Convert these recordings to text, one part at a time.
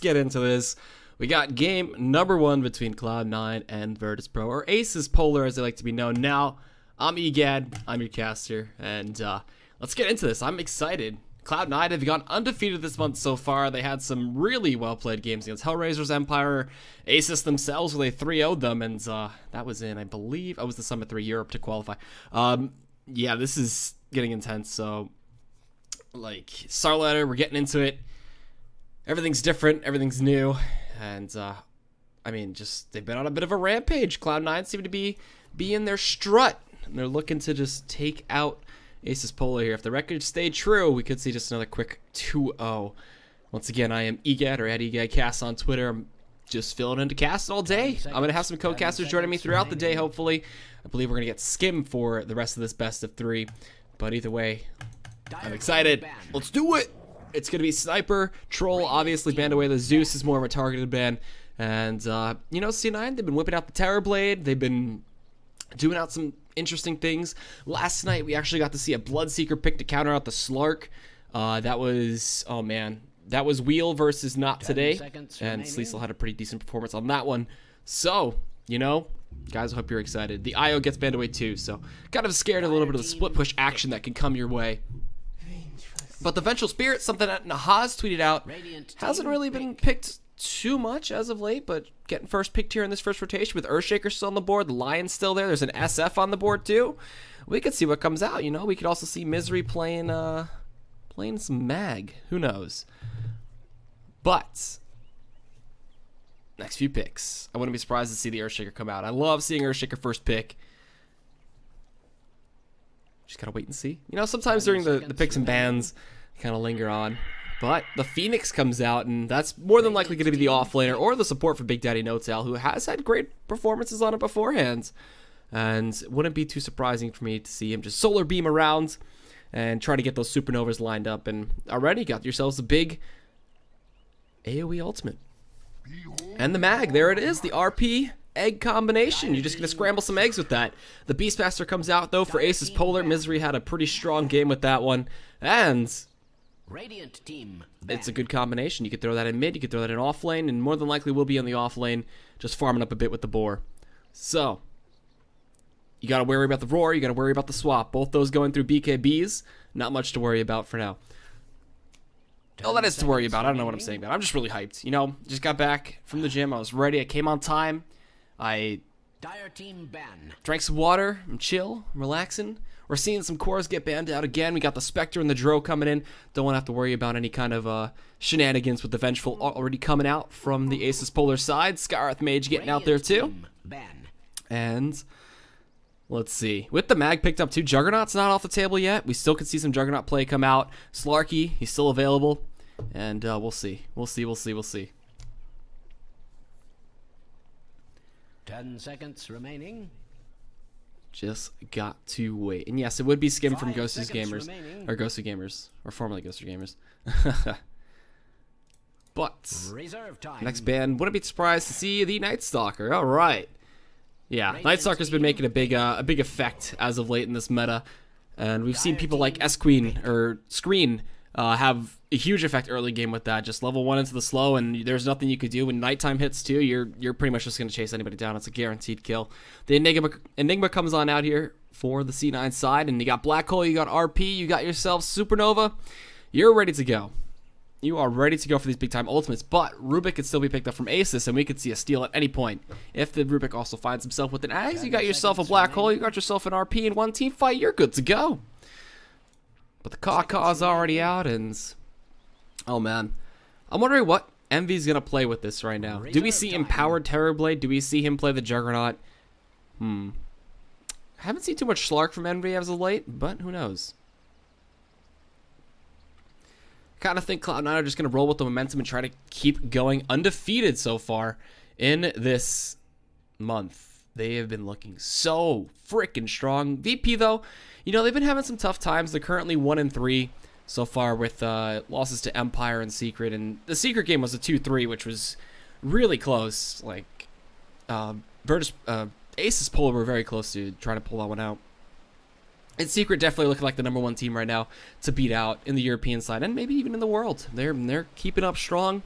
get into this. We got game number 1 between Cloud9 and Virtus.Pro, or ASUS.Polar as they like to be known. Now, I'm EGAD, I'm your caster, and let's get into this. I'm excited. Cloud9 have gone undefeated this month so far. They had some really well-played games against Hellraiser's Empire. ASUS themselves, where they 3-0'd them, and that was in, I believe, was the Summit 3 Europe to qualify. Yeah, this is getting intense, so, like, Star Ladder, we're getting into it. Everything's different, everything's new, and, I mean, just, they've been on a bit of a rampage. Cloud9 seem to be in their strut, and they're looking to just take out ASUS.Polar here. If the record stayed true, we could see just another quick 2-0. Once again, I am EGAD, or @EGADcast on Twitter. I'm just filling in to cast all day. I'm going to have some co-casters joining me throughout the day, hopefully. I believe we're going to get Skim for the rest of this best of 3. But either way, I'm excited. Let's do it! It's going to be Sniper, Troll, obviously banned away. The Zeus is more of a targeted ban. And, you know, C9, they've been whipping out the Terror Blade. They've been doing out some interesting things. Last night, we actually got to see a Bloodseeker pick to counter out the Slark. That was, oh man, that was Wheel versus Not Today. And Sleesel had a pretty decent performance on that one. So, you know, guys, I hope you're excited. The IO gets banned away too, so kind of scared of a little bit of the split push action that can come your way. But the Vengeful Spirit, something that Nahaz tweeted out, hasn't really been picked too much as of late, but getting first picked here in this first rotation with Earthshaker still on the board, the Lion's still there, there's an SF on the board too. We could see what comes out, you know. We could also see Misery playing some Mag, who knows. But next few picks, I wouldn't be surprised to see the Earthshaker come out. I love seeing Earthshaker first pick. Just gotta wait and see. You know, sometimes during the picks and bans, kind of linger on. But the Phoenix comes out, and that's more than likely going to be the offlaner or the support for Big Daddy No-Tail, who has had great performances on it beforehand. And it wouldn't be too surprising for me to see him just solar beam around and try to get those supernovas lined up. And already got yourselves a big AoE ultimate. And the Mag, there it is, the RP egg combination. You're just going to scramble some eggs with that. The Beastmaster comes out, though, for ASUS.Polar. Misery had a pretty strong game with that one. And Radiant team. It's a good combination. You could throw that in mid, you could throw that in off lane, and more than likely will be on the off lane, just farming up a bit with the boar. So, you got to worry about the roar, you got to worry about the swap. Both those going through BKBs, not much to worry about for now. All that is to worry about, I don't know what I'm saying, but I'm just really hyped. You know, just got back from the gym, I was ready, I came on time, I drank some water, I'm chill, I'm relaxing. We're seeing some cores get banned out again. We got the Spectre and the Dro coming in. Don't want to have to worry about any kind of shenanigans with the Vengeful already coming out from the ASUS.Polar side. Skywrath Mage getting out there too. And let's see. With the Mag picked up too, Juggernaut's not off the table yet. We still could see some Juggernaut play come out. Slarky, he's still available. And we'll see. We'll see. 10 seconds remaining. Just got to wait. And yes, it would be Skim from Ghost's Gamers. Or Ghostly Gamers. Or formerly Ghostly Gamers. But next ban, wouldn't be surprised to see the Night Stalker. Alright. Yeah, Night Stalker's been making a big effect as of late in this meta. And we've seen people like S-Queen or Screen have a huge effect early game with that. Just level 1 into the slow, and there's nothing you could do. When nighttime hits too, you're pretty much just going to chase anybody down. It's a guaranteed kill. The Enigma comes on out here for the C9 side, and you got Black Hole, you got RP, you got yourself Supernova. You're ready to go. You are ready to go for these big time ultimates, but Rubik could still be picked up from ASUS, and we could see a steal at any point. If the Rubik also finds himself with an Axe, you got yourself a Black Hole, you got yourself an RP in one team fight, you're good to go. But the Caw-Caw's already out, and oh man, I'm wondering what Envy's gonna play with this right now. Do we see Empowered Terrorblade? Do we see him play the Juggernaut? Haven't seen too much Slark from Envy as of late, but who knows? Kind of think Cloud9 are just gonna roll with the momentum and try to keep going undefeated so far in this month. They have been looking so freaking strong. VP though, you know, they've been having some tough times. They're currently 1-3 so far with losses to Empire and Secret, and the Secret game was a 2-3, which was really close. Like ASUS.Polar were very close to trying to pull that one out. And Secret definitely looking like the #1 team right now to beat out in the European side and maybe even in the world. They're keeping up strong,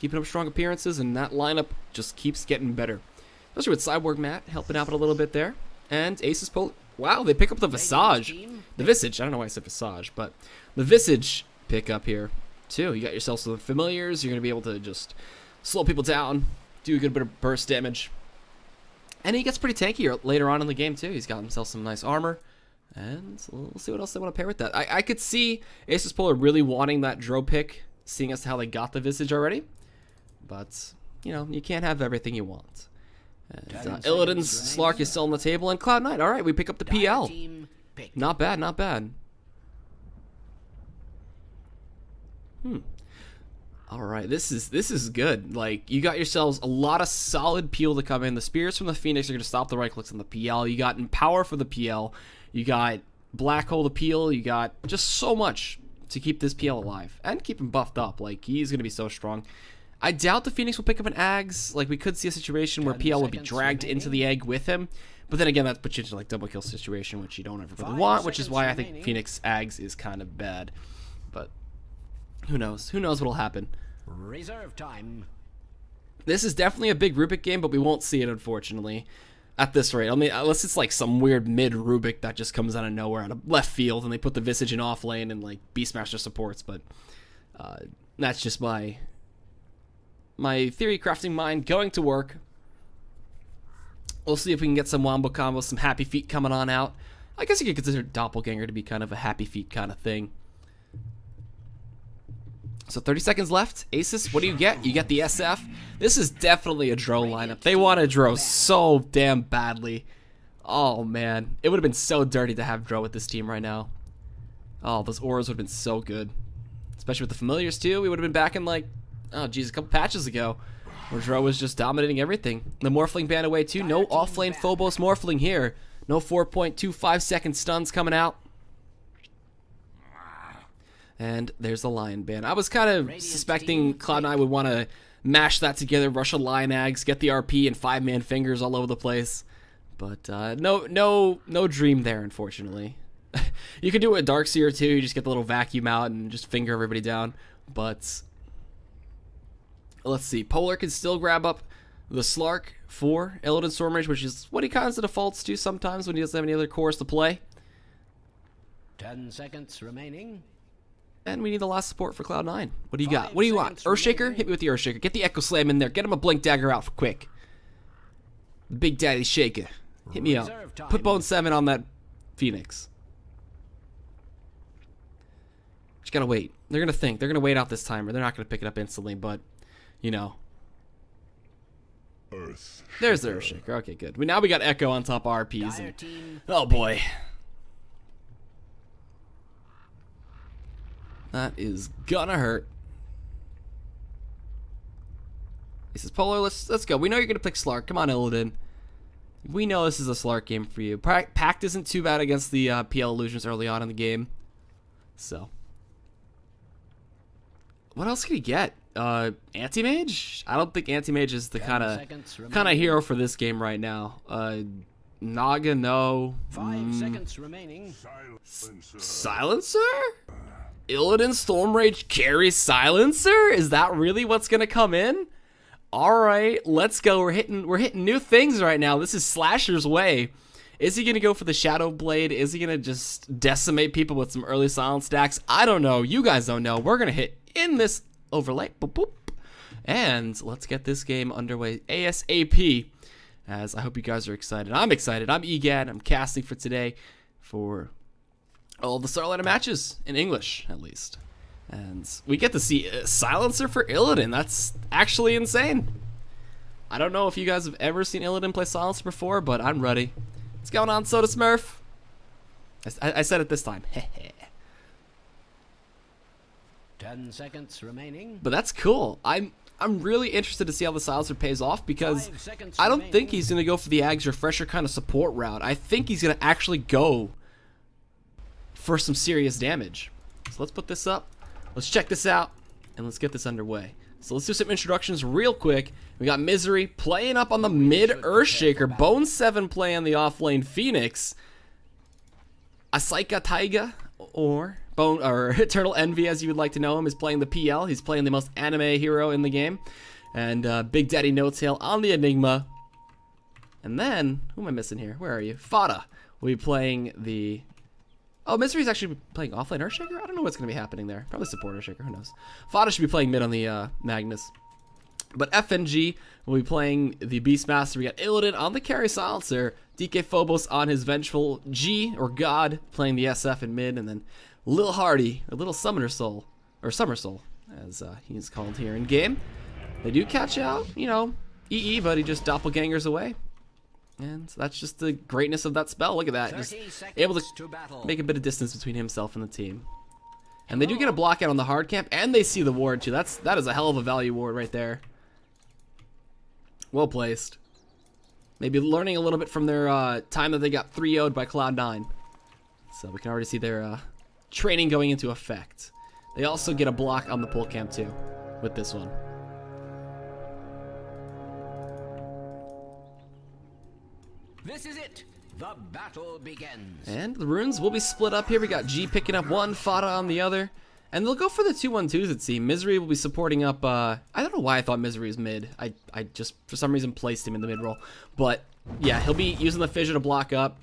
keeping up strong appearances, and that lineup just keeps getting better. Especially with Cyborg Matt helping out a little bit there. And ASUS.Polar. Wow, they pick up the Visage. The Visage. I don't know why I said Visage, but the Visage pick up here, too. You got yourself some familiars. You're going to be able to just slow people down, do a good bit of burst damage. And he gets pretty tanky later on in the game, too. He's got himself some nice armor. And we'll see what else they want to pair with that. I could see ASUS.Polar really wanting that Dro pick, seeing as to how they got the Visage already. But, you know, you can't have everything you want. And Illidan's Slark is still on the table, and Cloud9. All right, we pick up the PL. Not bad, not bad. All right, this is good. Like, you got yourselves a lot of solid peel to come in. The Spears from the Phoenix are going to stop the right clicks on the PL. You got Empower for the PL. You got Black Hole to peel. You got just so much to keep this PL alive and keep him buffed up. Like, he's going to be so strong. I doubt the Phoenix will pick up an Ags. Like, we could see a situation where PL would be dragged into the egg with him. But then again, that puts you into, like, double kill situation, which you don't ever really want, which is why I think Phoenix Ags is kind of bad. But who knows? Who knows what'll happen? Reserve time. This is definitely a big Rubik game, but we won't see it, unfortunately, at this rate. I mean, unless it's, like, some weird mid-Rubik that just comes out of nowhere out of left field, and they put the Visage in off lane and, like, Beastmaster supports. But that's just my theory crafting mind going to work. We'll see if we can get some wombo combos, some happy feet coming on out. I guess you could consider Doppelganger to be kind of a happy feet kind of thing. So 30 seconds left. ASUS, what do you get? You get the SF. This is definitely a Dro lineup. They want a Dro so damn badly. Oh, man. It would have been so dirty to have Dro with this team right now. Oh, those auras would have been so good. Especially with the familiars, too. We would have been back in, like, oh, geez, a couple patches ago, where Dro was just dominating everything. The Morphling banned away, too. No off-lane Phobos Morphling here. No 4.25 second stuns coming out. And there's the Lion ban. I was kind of suspecting Cloud9 would want to mash that together, rush a Lion Ags, get the RP, and 5-man fingers all over the place. But no dream there, unfortunately. You could do it with Darkseer, too. You just get the little vacuum out and just finger everybody down. But let's see. Polar can still grab up the Slark for Illidan Stormrage, which is what he kind of defaults to sometimes when he doesn't have any other cores to play. 10 seconds remaining. And we need the last support for Cloud9. What do you got? What do you want? Earthshaker? Hit me with the Earthshaker. Get the Echo Slam in there. Get him a Blink Dagger out quick. The Big Daddy Shaker. Hit me up. Put Bone 7 on that Phoenix. Just gotta wait. They're gonna think. They're gonna wait out this timer. They're not gonna pick it up instantly, but, you know. There's the Earthshaker. Okay, good. Now we got Echo on top of RPs. And, oh, boy. That is gonna hurt. He says, Polar, let's go. We know you're gonna pick Slark. Come on, Illidan. We know this is a Slark game for you. Pact isn't too bad against the PL illusions early on in the game. So, what else can he get? Anti-Mage? I don't think Anti-Mage is the kind of hero for this game right now. Naga, no. 5 seconds remaining. Silencer? Illidan Stormrage carries Silencer? Is that really what's gonna come in? Alright, let's go. We're hitting new things right now. This is Slasher's way. Is he gonna go for the Shadow Blade? Is he gonna just decimate people with some early silence stacks? I don't know. You guys don't know. We're gonna hit in this overlay. Boop, boop. And let's get this game underway ASAP. As I hope you guys are excited. I'm excited. I'm EGAD. I'm casting for today for all the Starlighter matches, in English, at least. And we get to see a Silencer for Illidan. That's actually insane. I don't know if you guys have ever seen Illidan play Silencer before, but I'm ready. What's going on, Soda Smurf? I said it this time. 10 seconds remaining. But that's cool. I'm really interested to see how the Silencer pays off, because I don't think he's going to go for the Ags Refresher kind of support route. I think he's going to actually go for some serious damage. So let's put this up. Let's check this out, and let's get this underway. So let's do some introductions real quick. We got Misery playing up on the mid Earthshaker. Bone 7 playing the offlane Phoenix. Asaika Taiga or Bone or Eternal Envy, as you would like to know him, is playing the PL. He's playing the most anime hero in the game. And Big Daddy No Tail on the Enigma. And then, who am I missing here? Where are you? Fada will be playing the... Oh, Misery's actually playing offlane Earthshaker? I don't know what's going to be happening there. Probably support Earthshaker, who knows. Fada should be playing mid on the Magnus. But FNG will be playing the Beastmaster. We got Illidan on the carry silencer. DK Phobos on his Vengeful G, or God, playing the SF in mid. And then Lil Hardy, or Little Summoner Soul, or Summer Soul, as he's called here in game. They do catch out, you know, EE, but he just doppelgangers away. And so that's just the greatness of that spell. Look at that. Just able to make a bit of distance between himself and the team. And they do get a block out on the hard camp, and they see the ward too. That is a hell of a value ward right there. Well placed. Maybe learning a little bit from their time that they got 3-0'd by Cloud9. So we can already see their training going into effect. They also get a block on the pull camp too with this one. This is it. The battle begins. And the runes will be split up here. We got G picking up one, Fada on the other. And they'll go for the 2-1-2s, it seems. Misery will be supporting up, I don't know why I thought Misery was mid. I just, for some reason, placed him in the mid role. But, yeah, he'll be using the fissure to block up.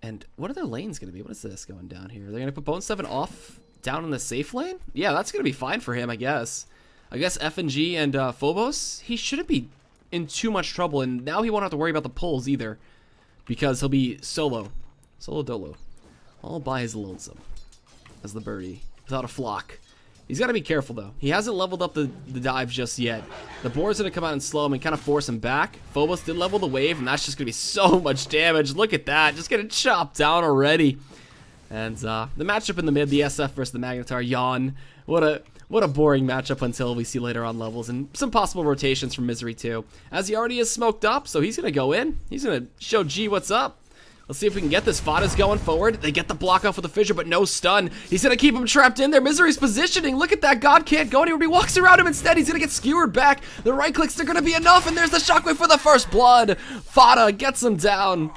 And what are their lanes going to be? What is this going down here? They're going to put Bone 7 off down in the safe lane? Yeah, that's going to be fine for him, I guess. I guess FNG and Phobos, he shouldn't be in too much trouble. And now he won't have to worry about the pulls either. Because he'll be solo. Solo dolo. All by his lonesome. As the birdie, without a flock. He's got to be careful though. He hasn't leveled up the dive just yet. The board's going to come out and slow him and kind of force him back. Phobos did level the wave, and that's just going to be so much damage. Look at that, just getting chopped down already. And the matchup in the mid, the SF versus the Magnetar, yawn. What a boring matchup until we see later on levels, and some possible rotations from Misery too. As he already is smoked up, so he's going to go in. He's going to show G what's up. Let's see if we can get this. Fada's going forward. They get the block off with the fissure, but no stun. He's going to keep him trapped in there. Misery's positioning. Look at that. God can't go anywhere. He walks around him instead. He's going to get skewered back. The right clicks are going to be enough, and there's the shockwave for the first blood. Fada gets him down.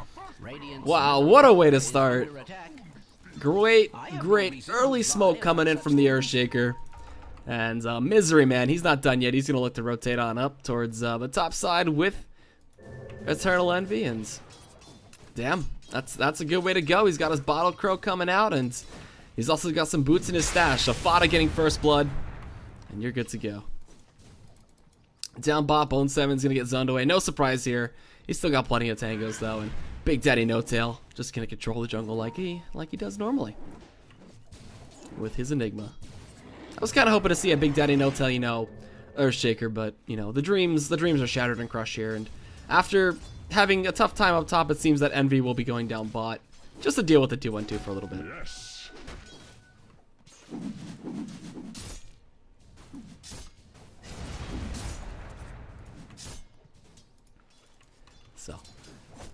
Wow, what a way to start. Great early smoke coming in from the Earthshaker. And Misery, man, he's not done yet. He's going to look to rotate on up towards the top side with Eternal Envy, and damn. That's a good way to go. He's got his Bottle Crow coming out, and he's also got some boots in his stash. So Fada getting first blood, and you're good to go. Down bot, Bone 7's going to get zoned away. No surprise here. He's still got plenty of tangos, though, and Big Daddy No Tail just going to control the jungle like he does normally with his Enigma. I was kind of hoping to see a Big Daddy No Tail, you know, Earthshaker, but, you know, the dreams are shattered and crushed here, and after having a tough time up top, it seems that Envy will be going down bot just to deal with the 2-1-2 for a little bit. Yes. So,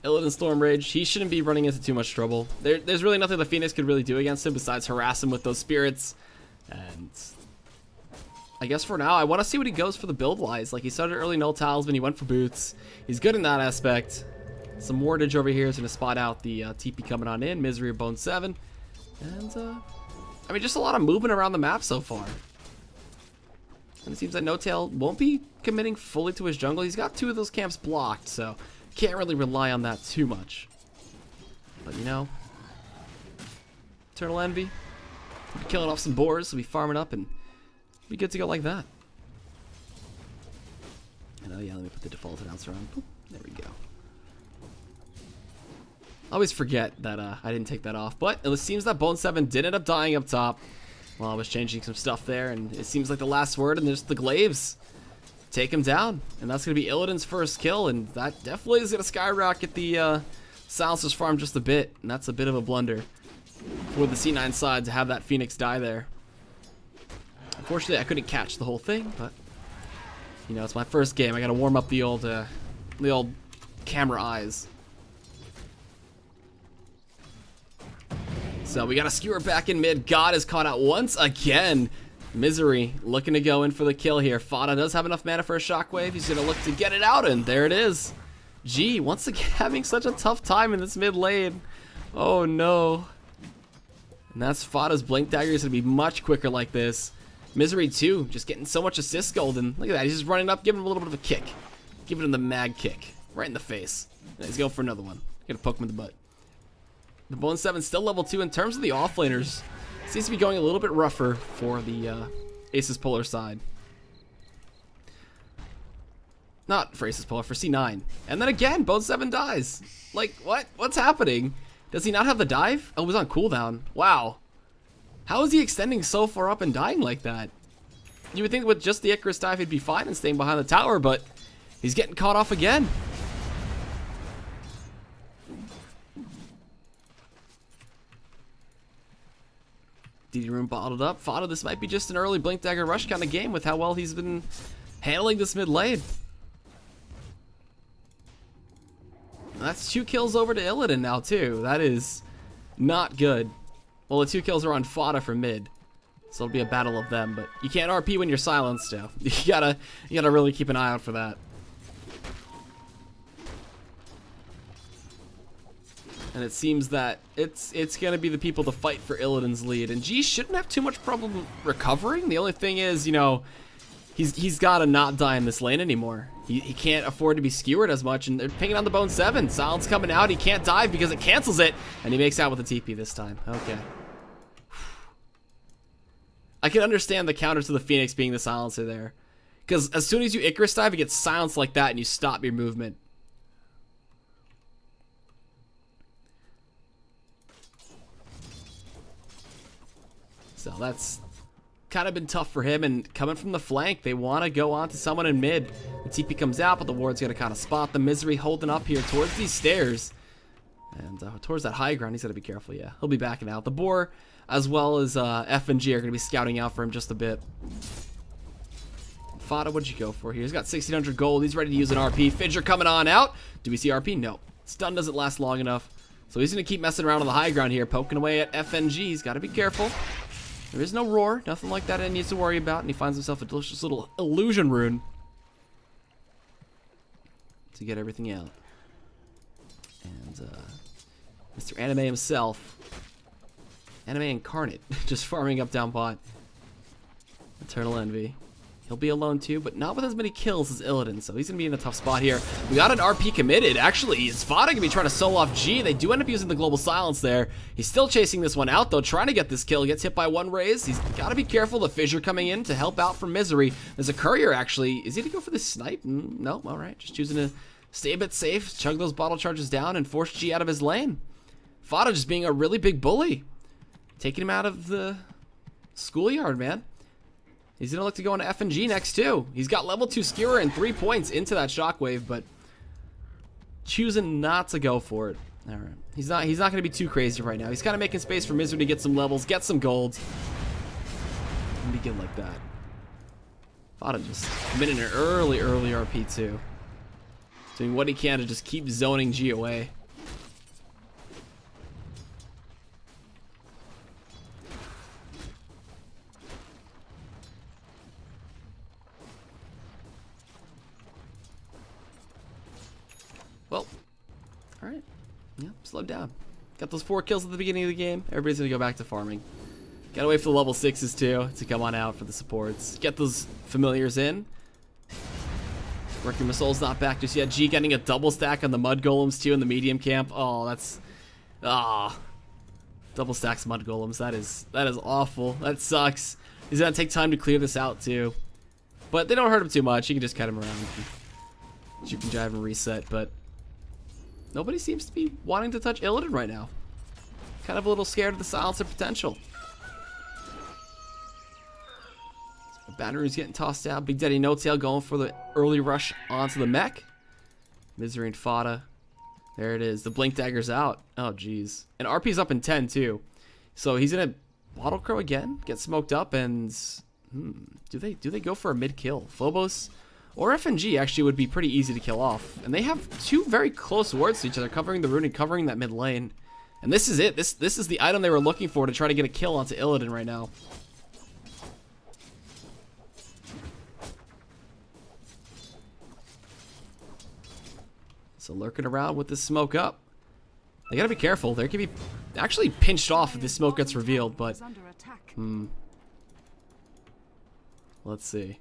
Illidan Storm Rage, he shouldn't be running into too much trouble. There's really nothing the Phoenix could really do against him besides harass him with those spirits. And I guess for now, I want to see what he goes for the build-wise. Like, he started early no talisman, he went for boots. He's good in that aspect. Some wardage over here is going to spot out the TP coming on in. Misery of Bone 7. And, I mean, just a lot of movement around the map so far. And it seems that No Tail won't be committing fully to his jungle. He's got 2 of those camps blocked, so can't really rely on that too much. But, you know, Eternal Envy, killing off some boars, so we farming up and be good to go like that. And oh yeah, let me put the default announcer on. Boop, there we go. I always forget that I didn't take that off, but it seems that Bone 7 did end up dying up top while I was changing some stuff there, and it seems like the last word, and there's the glaives. Take him down, and that's going to be Illidan's first kill, and that definitely is going to skyrocket the Silencer's farm just a bit, and that's a bit of a blunder for the C9 side to have that Phoenix die there. Unfortunately, I couldn't catch the whole thing, but you know, it's my first game. I gotta warm up the old camera eyes. So we got a skewer back in mid. God is caught out once again. Misery looking to go in for the kill here. Fada does have enough mana for a shockwave. He's gonna look to get it out, and there it is. G once again having such a tough time in this mid lane. Oh no. And that's Fada's Blink Dagger is going to be much quicker like this. Misery too, just getting so much assist gold, and look at that, he's just running up, giving him a little bit of a kick. Giving him the mag kick, right in the face. And he's going for another one. Gonna poke him in the butt. The Bone 7 still level 2 in terms of the offlaners. Seems to be going a little bit rougher for the ASUS.Polar side. Not for ASUS.Polar, for C9. And then again, Bone 7 dies. Like, what? What's happening? Does he not have the dive? Oh, it was on cooldown. Wow. How is he extending so far up and dying like that? You would think with just the Icarus dive he'd be fine and staying behind the tower, but he's getting caught off again. DD room bottled up. Fada, this might be just an early Blink Dagger rush kind of game with how well he's been handling this mid lane. That's 2 kills over to Illidan now too. That is not good. Well, the 2 kills are on Fada for mid, so it'll be a battle of them. But you can't RP when you're silenced, though. You gotta really keep an eye out for that. And it seems that it's gonna be the people to fight for Illidan's lead. And G shouldn't have too much problem recovering. The only thing is, you know, he's gotta not die in this lane anymore. He can't afford to be skewered as much, and they're pinging on the Bone 7. Silence coming out, he can't dive because it cancels it, and he makes out with the TP this time. Okay. I can understand the counter to the Phoenix being the silencer there. Because as soon as you Icarus dive, it gets silenced like that, and you stop your movement. So that's kind of been tough for him, and coming from the flank, they want to go on to someone in mid. The TP comes out, but the ward's going to kind of spot the Misery holding up here towards these stairs. And towards that high ground, he's got to be careful, yeah. He'll be backing out. The Boar, as well as F and G, are going to be scouting out for him just a bit. Fada, what'd you go for here? He's got 1,600 gold. He's ready to use an RP. Fidger coming on out. Do we see RP? No. Stun doesn't last long enough. So he's going to keep messing around on the high ground here, poking away at FNG. He's got to be careful. There is no roar, nothing like that he needs to worry about, and he finds himself a delicious little illusion rune to get everything out. And Mr. Anime himself, Anime Incarnate, just farming up down bot. Eternal Envy. He'll be alone too, but not with as many kills as Illidan, so he's going to be in a tough spot here. We got an RP committed. Actually, is Fada going to be trying to solo off G? They do end up using the global silence there. He's still chasing this one out, though, trying to get this kill. Gets hit by one raise. He's got to be careful. The Fissure coming in to help out from Misery. There's a Courier, actually. Is he going to go for the snipe? No, all right. Just choosing to stay a bit safe, chug those bottle charges down, and force G out of his lane. Fada just being a really big bully. Taking him out of the schoolyard, man. He's going to look to go into F and G next, too. He's got level 2 Skewer and 3 points into that Shockwave, but choosing not to go for it. All right. He's not going to be too crazy right now. He's kind of making space for Misery to get some levels, get some golds, and begin like that. Fada just committing an early RP, too. Doing what he can to just keep zoning G away. Well, alright. Yeah, slowed down. Got those 4 kills at the beginning of the game. Everybody's going to go back to farming. Gotta wait for the level 6s too to come on out for the supports. Get those familiars in. Working Soul's not back just yet. G getting a double stack on the Mud Golems too in the medium camp. Oh, that's... double stacks Mud Golems. That is awful. That sucks. He's going to take time to clear this out too. But they don't hurt him too much. You can just cut him around. You can drive and reset, but nobody seems to be wanting to touch Illidan right now. Kind of a little scared of the silencer potential. So Battery's getting tossed out. Big Daddy No Tail going for the early rush onto the mech. Misery and Fada. There it is. The Blink Dagger's out. Oh, jeez. And RP's up in 10, too. So he's going to Bottle Crow again, get smoked up, and... do they go for a mid-kill? Phobos or FNG actually would be pretty easy to kill off. And they have 2 very close wards to each other, covering the rune and covering that mid lane. And this is it. This is the item they were looking for to try to get a kill onto Illidan right now. So lurking around with this smoke up. They gotta be careful. There could be actually pinched off if the smoke gets revealed, but let's see.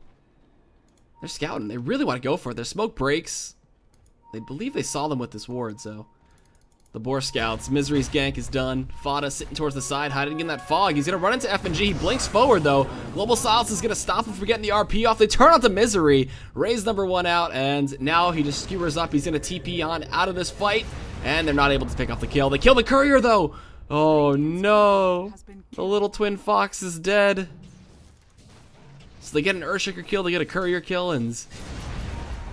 They're scouting. They really want to go for it. Their smoke breaks. They believe they saw them with this ward, so the Boar Scouts. Misery's gank is done. Fada sitting towards the side, hiding in that fog. He's going to run into FNG. He blinks forward, though. Global Silence is going to stop him from getting the RP off. They turn onto Misery. Raise number 1 out, and now he just skewers up. He's going to TP on out of this fight, and they're not able to pick off the kill. They kill the courier, though. Oh, no. The little twin fox is dead. So they get an Earthshaker kill, they get a courier kill, and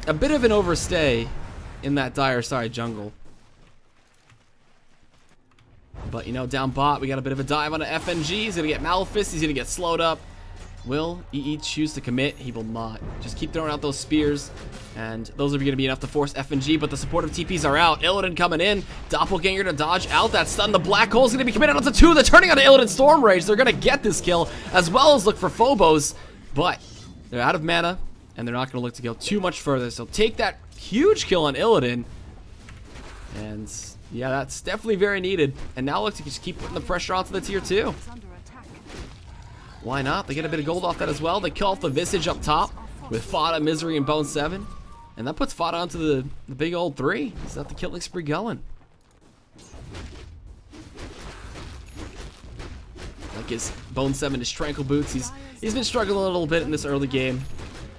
a bit of an overstay in that dire side jungle. But, you know, down bot, we got a bit of a dive on an FNG. He's going to get Malefice. He's going to get slowed up. Will EE choose to commit? He will not. Just keep throwing out those spears. And those are going to be enough to force FNG, but the supportive TPs are out. Illidan coming in. Doppelganger to dodge out that stun. The Black Hole's going to be committed onto 2. They're turning onto Illidan Storm Rage. They're going to get this kill, as well as look for Phobos. But they're out of mana, and they're not going to look to go too much further. So take that huge kill on Illidan. And yeah, that's definitely very needed. And now look to just keep putting the pressure onto the tier 2. Why not? They get a bit of gold off that as well. They kill off the Visage up top with Fada, Misery, and Bone 7. And that puts Fada onto the big old 3. He's got the killing spree going. Like his Bone 7, his Tranquil Boots. He's been struggling a little bit in this early game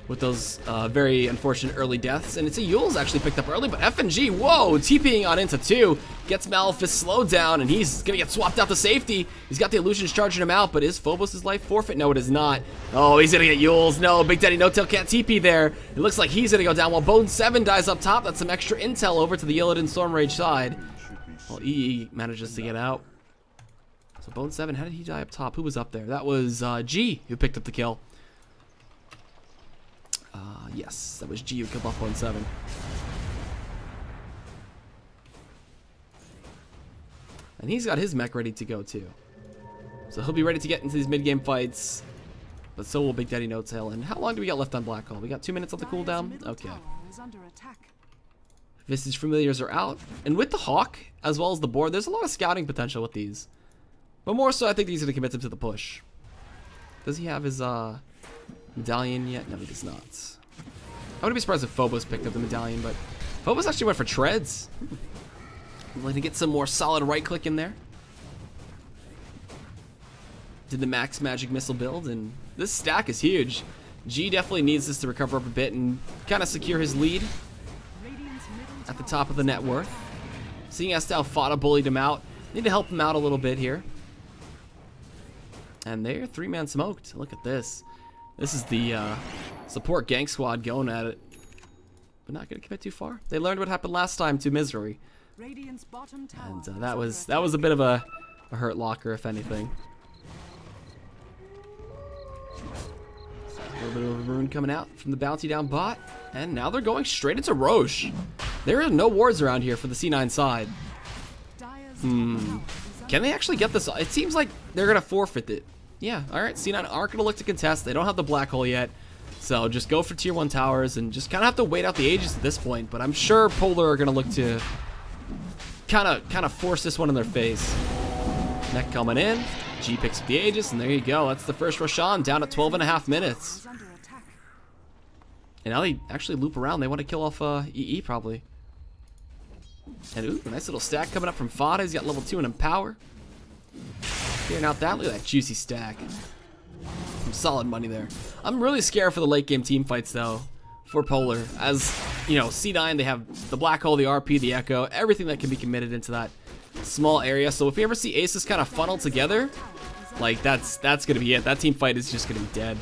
with those very unfortunate early deaths. And it's a Yule's actually picked up early, but FNG, whoa, TPing on into 2, gets Malefice slowed down, and he's gonna get swapped out to safety. He's got the illusions charging him out, but is Phobos' life forfeit? No, it is not. Oh, he's gonna get Yule's. No, Big Daddy No-Tail can't TP there. It looks like he's gonna go down while Bone 7 dies up top. That's some extra intel over to the Illidan Storm Rage side. Well, EE manages to get out. So Bone 7, how did he die up top? Who was up there? That was G who picked up the kill. Yes, that was G who killed off Bone 7. And he's got his mech ready to go too. So he'll be ready to get into these mid-game fights. But so will Big Daddy No-Tail. And how long do we got left on Black Hole? We got 2 minutes on the cooldown? Okay. Visage Familiars are out. And with the Hawk, as well as the board, there's a lot of scouting potential with these. But more so, I think he's going to commit him to the push. Does he have his medallion yet? No, he does not. I wouldn't be surprised if Phobos picked up the medallion, but Phobos actually went for treads. I'm going to get some more solid right click in there. Did the max magic missile build, and this stack is huge. G definitely needs this to recover up a bit and kind of secure his lead at the top of the net worth. Seeing as how Fada bullied him out, need to help him out a little bit here. And they're 3-man smoked. Look at this. This is the support gank squad going at it, but not going to commit too far. They learned what happened last time to Misery, and that was a bit of a hurt locker, if anything. A little bit of a rune coming out from the bounty down bot, and now they're going straight into Roche. There are no wards around here for the C9 side. Can they actually get this? It seems like they're going to forfeit it. Yeah, alright, C9 aren't going to look to contest. They don't have the Black Hole yet. So just go for tier 1 towers and just kind of have to wait out the Aegis at this point. But I'm sure Polar are going to look to kind of force this one in their face. Neck coming in. G picks up the Aegis, and there you go. That's the first Roshan down at 12.5 minutes. And now they actually loop around. They want to kill off EE probably. And ooh, a nice little stack coming up from Fada. He's got level 2 in Empower. Clearing out that. Look at that juicy stack. Some solid money there. I'm really scared for the late game team fights though for Polar. As you know, C9, they have the Black Hole, the RP, the Echo, everything that can be committed into that small area. So if we ever see ASUS kind of funnel together, like that's gonna be it. That team fight is just gonna be dead.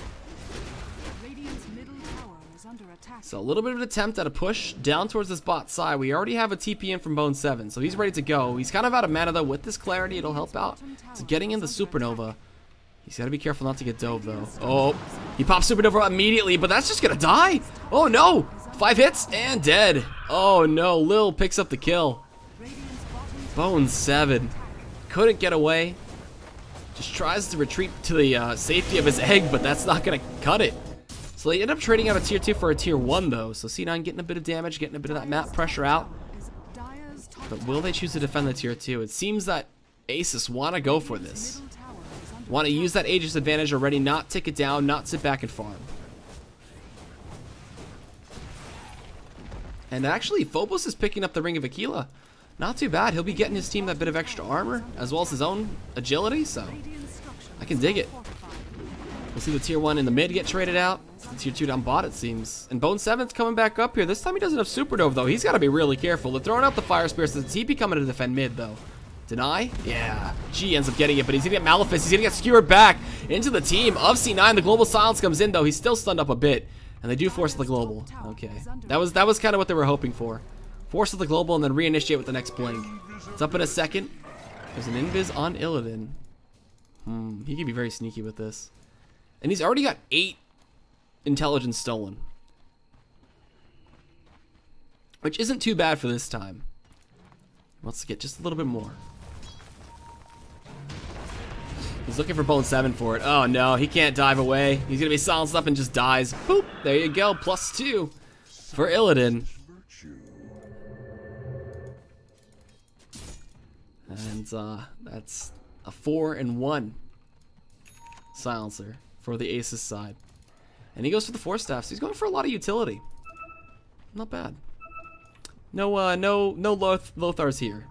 So a little bit of an attempt at a push down towards this bot side. We already have a TP in from Bone 7, so he's ready to go. He's kind of out of mana though. With this clarity, it'll help out. So getting in the Supernova. He's got to be careful not to get dove though. Oh, he pops Supernova immediately, but that's just gonna die. Oh no, 5 hits and dead. Oh no, Lil picks up the kill. Bone 7 couldn't get away. Just tries to retreat to the safety of his egg, but that's not gonna cut it. So they end up trading out a tier 2 for a tier 1 though. So C9 getting a bit of damage, getting a bit of that map pressure out. But will they choose to defend the tier 2? It seems that ASUS want to go for this. Want to use that Aegis advantage already, not take it down, not sit back and farm. And actually, Phobos is picking up the Ring of Aquila. Not too bad. He'll be getting his team that bit of extra armor, as well as his own agility, so I can dig it. We'll see the tier 1 in the mid get traded out. The tier 2 down bot, it seems. And Bone 7's coming back up here. This time he doesn't have Supernova, though. He's got to be really careful. They're throwing out the Fire Spirits. The TP coming to defend mid, though. Deny? Yeah. G ends up getting it, but he's going to get Malefice. He's going to get skewered back into the team of C9. The Global Silence comes in, though. He's still stunned up a bit. And they do force the global. Okay. That was kind of what they were hoping for. Force the global and then reinitiate with the next blink. It's up in a second. There's an invis on Illidan. He could be very sneaky with this. And he's already got 8 intelligence stolen. Which isn't too bad for this time. He wants to get just a little bit more. He's looking for Bone 7 for it. Oh no, he can't dive away. He's going to be silenced up and just dies. Boop, there you go. +2 for Illidan. And that's a 4-1 silencer for the ASUS side. And he goes for the 4 staffs. He's going for a lot of utility. Not bad. No Lothars here.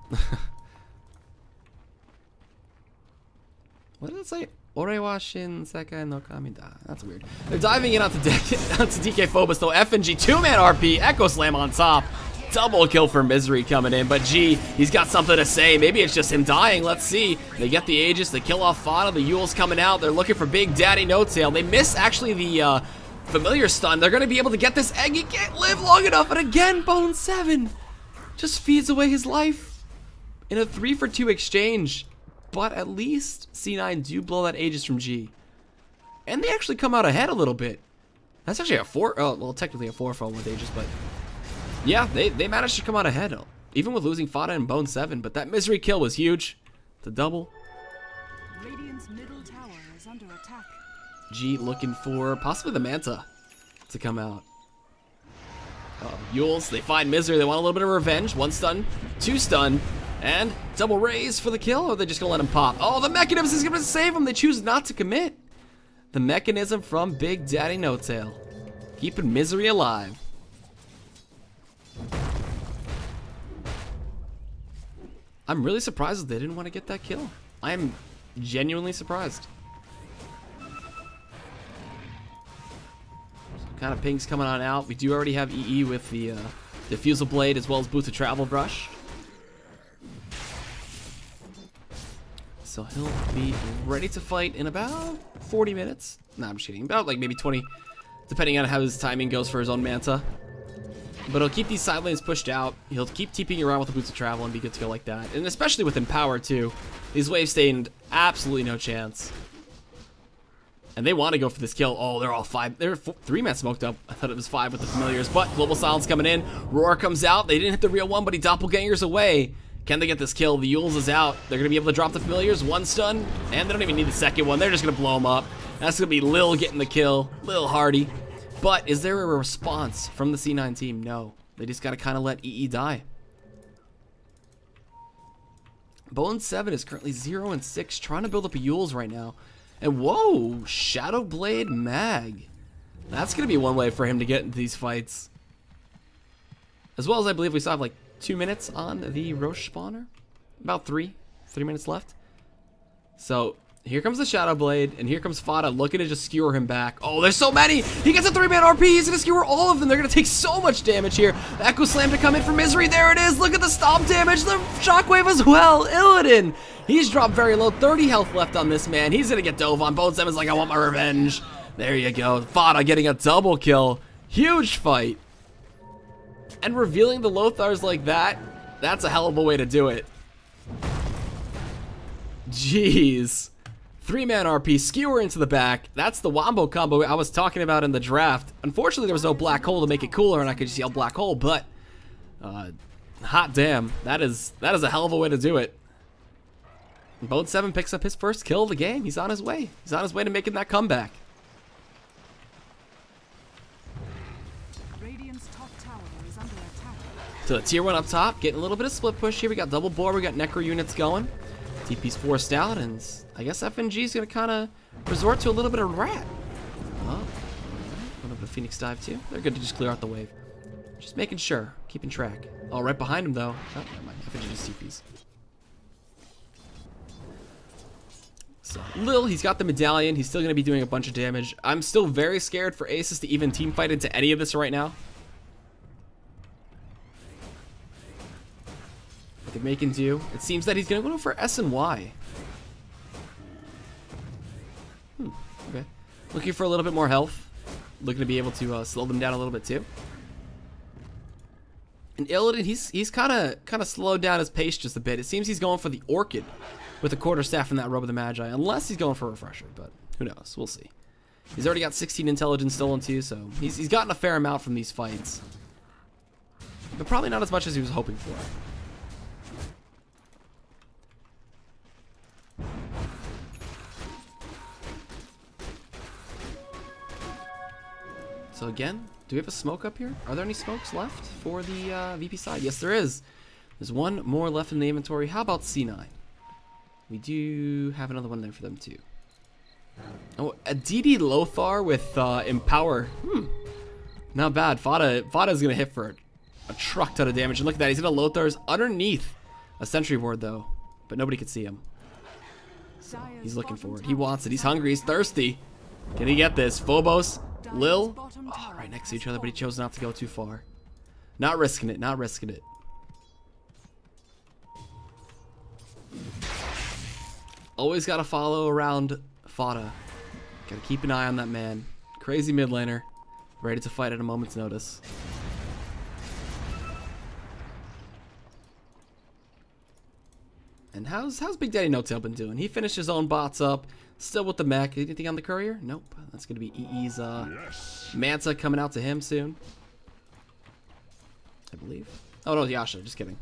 What did it say? Orewashin Sekai no Kamida. That's weird. They're diving in onto DK Phobos though. FNG 2-man RP. Echo Slam on top. Double kill for Misery coming in. But G, he's got something to say. Maybe it's just him dying. Let's see. They get the Aegis. They kill off Fana. The Yule's coming out. They're looking for Big Daddy No Tail. They miss actually the familiar stun. They're going to be able to get this egg. He can't live long enough. And again, Bone 7 just feeds away his life in a 3-for-2 exchange. But at least C9 do blow that Aegis from G. And they actually come out ahead a little bit. That's actually a 4, oh, well, technically a 4-4 with Aegis, but yeah, they managed to come out ahead, even with losing Fana and Bone 7. But that Misery kill was huge. The double. Radiant's middle tower is under attack. G looking for possibly the Manta to come out. Yules, they find Misery. They want a little bit of revenge. 1 stun, 2 stun. And double raise for the kill, or are they just gonna let him pop? Oh, the mechanism is gonna save him. They choose not to commit. The mechanism from Big Daddy No Tail, keeping Misery alive. I'm really surprised that they didn't want to get that kill. I'm genuinely surprised. Some kind of pings coming on out. We do already have EE with the Diffusal Blade as well as Boots of Travel Brush. So he'll be ready to fight in about 40 minutes. Nah, I'm just kidding. About like maybe 20, depending on how his timing goes for his own Manta. But he'll keep these side lanes pushed out. He'll keep TPing around with the Boots of Travel and be good to go like that. And especially with Empower too. These waves stand absolutely no chance. And they want to go for this kill. Oh, they're all 5. They're 3-man smoked up. I thought it was 5 with the familiars. But Global Silence coming in. Roar comes out. They didn't hit the real one, but he doppelgangers away. Can they get this kill? The Yules is out. They're going to be able to drop the familiars. 1 stun. And they don't even need the second one. They're just going to blow him up. That's going to be Lil getting the kill. Lil Hardy. But is there a response from the C9 team? No. They just got to kind of let EE die. Bone 7 is currently 0-6. Trying to build up a Yules right now. And whoa. Shadow Blade Mag. That's going to be one way for him to get into these fights. As well as I believe we still have like 2 minutes on the Roche spawner. About 3 minutes left. So here comes the Shadow Blade, and here comes Fada looking to just skewer him back. Oh, there's so many! He gets a 3-man RP, he's gonna skewer all of them. They're gonna take so much damage here. Echo Slam to come in for Misery, there it is! Look at the stomp damage, the Shockwave as well! Illidan! He's dropped very low, 30 health left on this man. He's gonna get dove on. Bone 7's like, I want my revenge. There you go. Fada getting a double kill. Huge fight. And revealing the Lothars like that, that's a hell of a way to do it. Jeez. 3-man RP, skewer into the back. That's the Wombo combo I was talking about in the draft. Unfortunately, there was no black hole to make it cooler, and I could just yell black hole, but hot damn. That is a hell of a way to do it. Bone 7 picks up his first kill of the game. He's on his way. He's on his way to making that comeback. So the tier 1 up top, getting a little bit of split push here. We got double board, we got Necro units going. TP's forced out, and I guess FNG is going to kind of resort to a little bit of rat. Oh, alright. A little bit of Phoenix dive too. They're good to just clear out the wave. Just making sure, keeping track. Oh, right behind him though. Oh, never mind. FNG just TP's. So, Lil, he's got the medallion. He's still going to be doing a bunch of damage. I'm still very scared for ASUS to even team fight into any of this right now. What they're making do. It seems that he's going to go for S and Y. Okay. Looking for a little bit more health. Looking to be able to slow them down a little bit too. And Illidan, he's kind of slowed down his pace just a bit. It seems he's going for the Orchid with the quarterstaff and that Robe of the Magi, unless he's going for a Refresher, but who knows? We'll see. He's already got 16 intelligence stolen too, so he's gotten a fair amount from these fights. But probably not as much as he was hoping for. So again, do we have a smoke up here? Are there any smokes left for the VP side? Yes, there is. There's one more left in the inventory. How about C9? We do have another one there for them too. Oh, a DD Lothar with Empower. Not bad. Fada's gonna hit for a truck ton of damage. And look at that, he's gonna Lothar's underneath a sentry ward though, but nobody could see him. So he's looking for it. He wants it. He's hungry. He's thirsty. Can he get this? Phobos, Lil, oh, right next to each other, but he chose not to go too far. Not risking it. Not risking it. Always got to follow around Fada. Got to keep an eye on that man. Crazy mid laner. Ready to fight at a moment's notice. And how's Big Daddy No-Tail been doing? He finished his own bots up. Still with the mech. Anything on the courier? Nope. That's going to be EE's Manta coming out to him soon. I believe. Oh no, Yasha. Just kidding.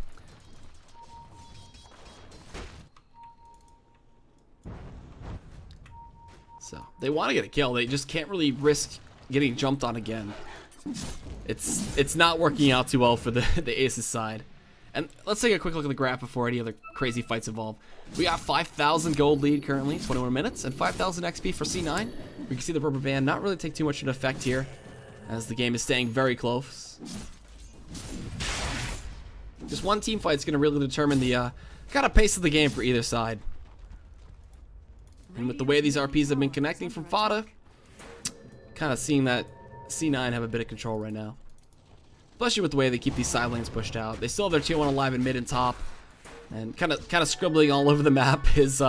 So they want to get a kill. They just can't really risk getting jumped on again. It's not working out too well for the ASUS side. And let's take a quick look at the graph before any other crazy fights evolve. We got 5,000 gold lead currently, 21 minutes, and 5,000 XP for C9. We can see the rubber band not really take too much of an effect here, as the game is staying very close. Just one team fight is going to really determine the kind of pace of the game for either side. And with the way these RPs have been connecting from Fada, kind of seeing that C9 have a bit of control right now. Especially with the way they keep these side lanes pushed out. They still have their tier 1 alive in mid and top. And kind of scribbling all over the map is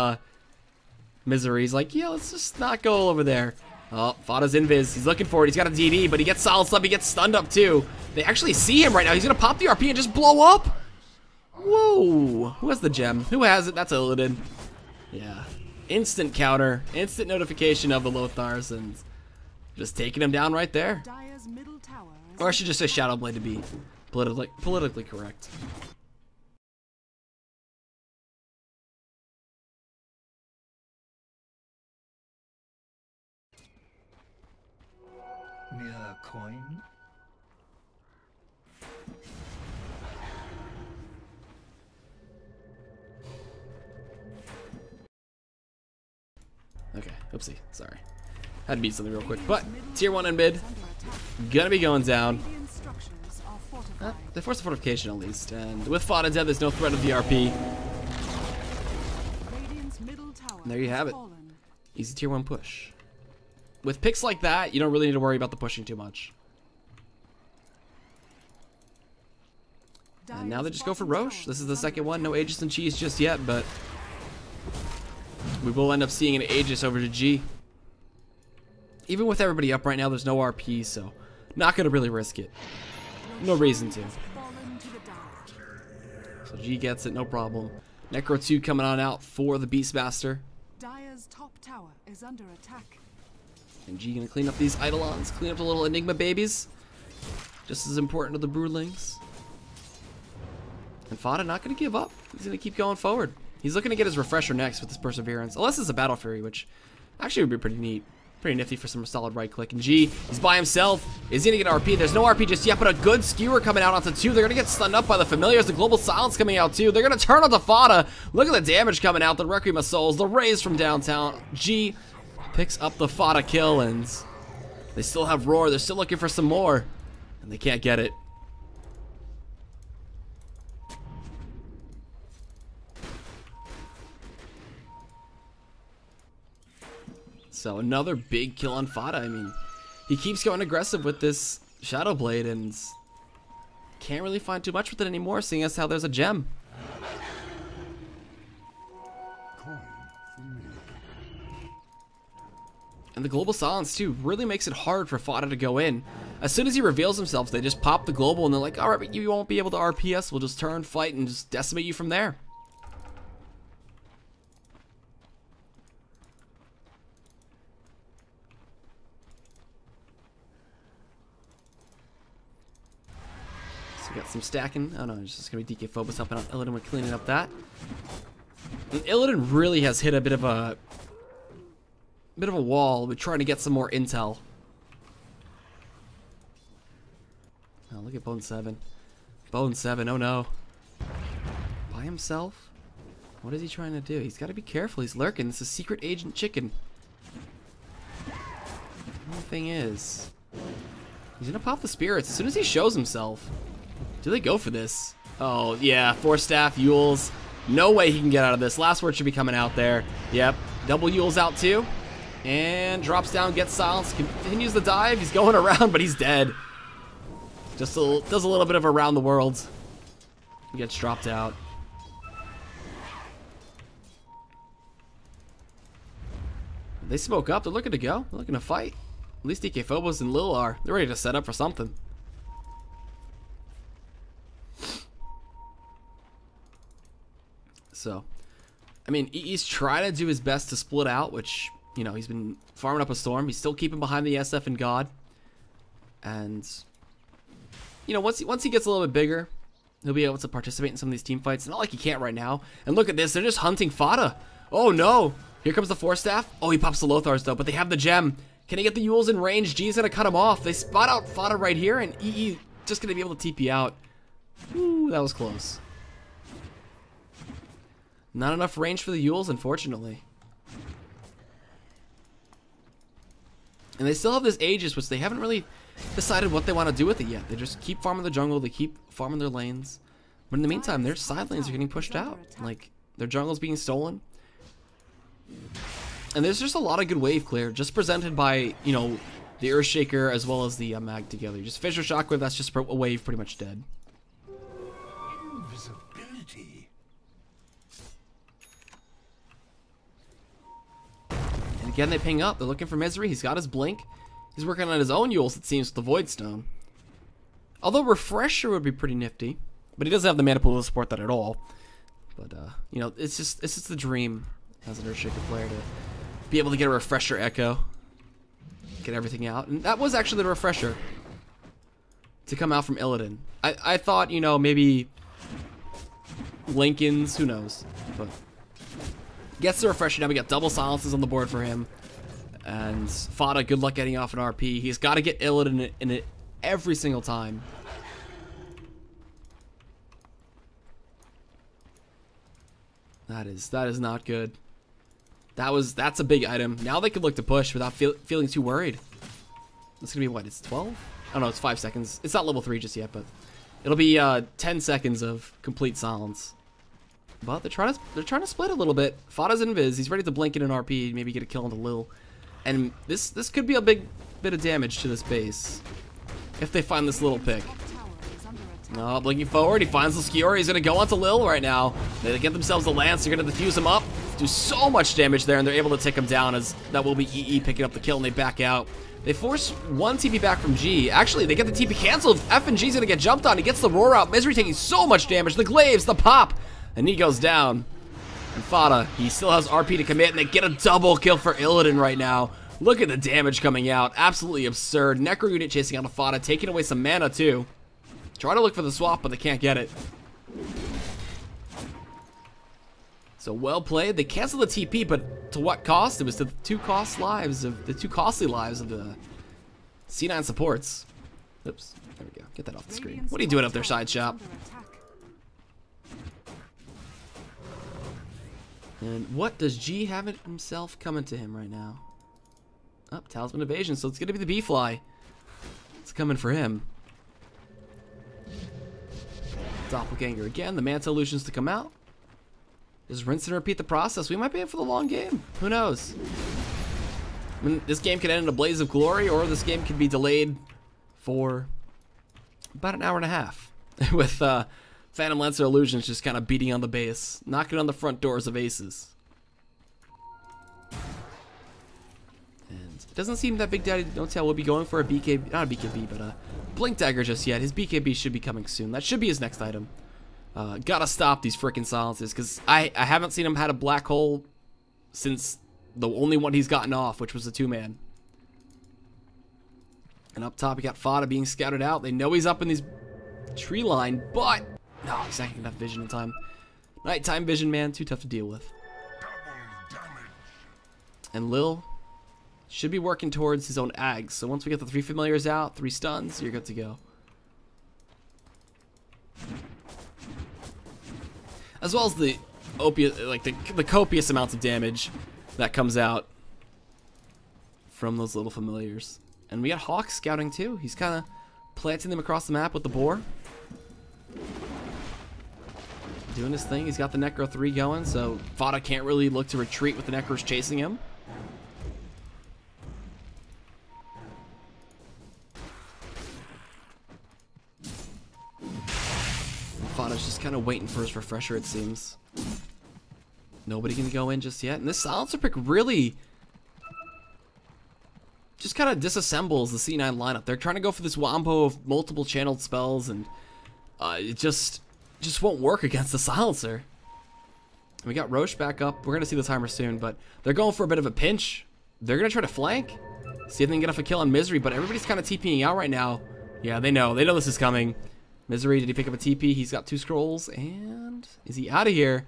Misery. He's like, yeah, let's just not go over there. Oh, Fada's invis. He's looking for it. He's got a DD, but he gets solid stun. He gets stunned up too. They actually see him right now. He's going to pop the RP and just blow up. Whoa. Who has the gem? Who has it? That's Illidan. Yeah. Instant counter. Instant notification of the Lothars. And just taking him down right there. Or I should just say Shadowblade to be politically correct. Mere coin? Okay, oopsie, sorry. Had to beat something real quick. But, tier 1 and mid, gonna be going down. They forced the fortification at least. And with Fada dead, there's no threat of the RP. And there you have it. Easy tier 1 push. With picks like that, you don't really need to worry about the pushing too much. And now they just go for Roche. This is the second one. No Aegis and Cheese just yet, but we will end up seeing an Aegis over to G. Even with everybody up right now, there's no RP, so not going to really risk it. No reason to. So G gets it, no problem. Necro 2 coming on out for the Beastmaster. Dire's top tower is under attack. And G gonna clean up these Eidolons, clean up the little Enigma babies. Just as important to the Broodlings. And Fada not gonna give up. He's gonna keep going forward. He's looking to get his Refresher next with his Perseverance. Unless it's a Battle Fury, which actually would be pretty neat. Pretty nifty for some solid right click. And G, he's by himself. Is he gonna get RP? There's no RP just yet, but a good skewer coming out onto 2. They're gonna get stunned up by the familiars. The global silence coming out too. They're gonna turn onto Fada. Look at the damage coming out. The Requiem of Souls, the raise from downtown. G picks up the Fada kill, and they still have Roar. They're still looking for some more, and they can't get it. So another big kill on Fada. I mean, he keeps going aggressive with this Shadow Blade and can't really find too much with it anymore, seeing as how there's a gem. And the global silence too really makes it hard for Fada to go in. As soon as he reveals himself, they just pop the global and they're like, alright, but you won't be able to RP us. We'll just turn, fight, and just decimate you from there. So we got some stacking. Oh no, it's just gonna be DK Phobos helping out Illidan with cleaning up that. And Illidan really has hit a bit of a wall with trying to get some more intel. Oh, look at Bone 7. Bone 7, oh no. By himself? What is he trying to do? He's got to be careful. He's lurking. This is Secret Agent Chicken. The only thing is, he's gonna pop the spirits as soon as he shows himself. Do they go for this? Oh yeah, Force Staff, Yules. No way he can get out of this. Last word should be coming out there. Yep, double Yules out too. And drops down, gets silenced, continues the dive. He's going around, but he's dead. Just does a little bit of around the world. Gets dropped out. They smoke up. They're looking to go. They're looking to fight. At least DK Phobos and Lil are. They're ready to set up for something. So, I mean, he's trying to do his best to split out, which, you know, he's been farming up a storm. He's still keeping behind the SF and God. And, you know, once he gets a little bit bigger, he'll be able to participate in some of these team fights. It's not like he can't right now. And look at this. They're just hunting Fada. Oh, no. Here comes the Force Staff. Oh, he pops the Lothars, though, but they have the gem. Can he get the Yules in range? G's going to cut him off. They spot out Fada right here, and EE just going to be able to TP out. Ooh, that was close. Not enough range for the Yules, unfortunately. And they still have this Aegis, which they haven't really decided what they want to do with it yet. They just keep farming the jungle. They keep farming their lanes. But in the meantime, their side lanes are getting pushed out. Like, their jungle's being stolen. And there's just a lot of good wave clear, just presented by, you know, the Earthshaker as well as the Mag together. Just Fissure Shockwave, that's just a wave pretty much dead. Invisibility. And again, they ping up. They're looking for Misery. He's got his Blink. He's working on his own Yules, it seems, with the Void Stone. Although Refresher would be pretty nifty. But he doesn't have the mana pool to support that at all. But, you know, it's just the dream as an Earthshaker player to be able to get a Refresher Echo. Get everything out. And that was actually the Refresher to come out from Illidan. I thought, you know, maybe Lincoln's, who knows. But gets the Refresher. Now we got double silences on the board for him. And Fada, good luck getting off an RP. He's got to get Illidan in it every single time. That is not good. That's a big item. Now they could look to push without feeling too worried. It's gonna be what? It's 12? Oh no, it's 5 seconds. It's not level 3 just yet, but it'll be 10 seconds of complete silence. But they're trying to split a little bit. Fada's invis. He's ready to blink in an RP, maybe get a kill into Lil. And this could be a big bit of damage to this base if they find this little pick. Oh, blinking forward, he finds the Skewer. He's gonna go onto Lil right now. They get themselves the Lance. They're gonna defuse him up, do so much damage there, and they're able to take him down. As that will be EE picking up the kill, and they back out. They force one TP back from G. Actually, they get the TP canceled. F and G's gonna get jumped on. He gets the roar out. Misery taking so much damage. The glaives, the pop, and he goes down. And Fada, he still has RP to commit, and they get a double kill for Illidan right now. Look at the damage coming out. Absolutely absurd. Necro unit chasing out of Fada, taking away some mana too. Try to look for the swap, but they can't get it. So well played. They canceled the TP, but to what cost? It was to the two costly lives of the C9 supports. Oops. There we go. Get that off the screen. What are you doing up there, side shop? And what does G have it himself coming to him right now? Oh, Talisman Evasion, so it's going to be the B-Fly. It's coming for him. Doppelganger again. The Manta illusions to come out. Just rinse and repeat the process. We might be in for the long game. Who knows? I mean, this game could end in a blaze of glory, or this game could be delayed for about an hour and a half. With Phantom Lancer illusions just kind of beating on the base, knocking on the front doors of Aces. And it doesn't seem that Big Daddy No Tail will be going for a BKB, not a BKB, but a Blink Dagger just yet. His BKB should be coming soon. That should be his next item. Gotta stop these freaking silences, because I haven't seen him had a black hole since the only one he's gotten off, which was a 2-man. And up top, you got Fada being scouted out. They know he's up in these tree line, but no, he's not getting enough vision in time. Nighttime vision, man, too tough to deal with. And Lil should be working towards his own Ags. So once we get the 3 familiars out, 3 stuns, you're good to go. As well as the the copious amounts of damage that comes out from those little familiars. And we got Hawk scouting too. He's kind of planting them across the map with the boar. Doing his thing. He's got the Necro 3 going, so Fada can't really look to retreat with the Necros chasing him. Fada's just kind of waiting for his refresher, it seems. Nobody can go in just yet. And this silencer pick really just kind of disassembles the C9 lineup. They're trying to go for this wombo of multiple channeled spells, and it just won't work against the silencer. And we got Roche back up. We're going to see the timer soon, but they're going for a bit of a pinch. They're going to try to flank, see if they can get off a kill on Misery, but everybody's kind of TPing out right now. Yeah, they know this is coming. Misery, did he pick up a TP? He's got 2 scrolls, and is he out of here?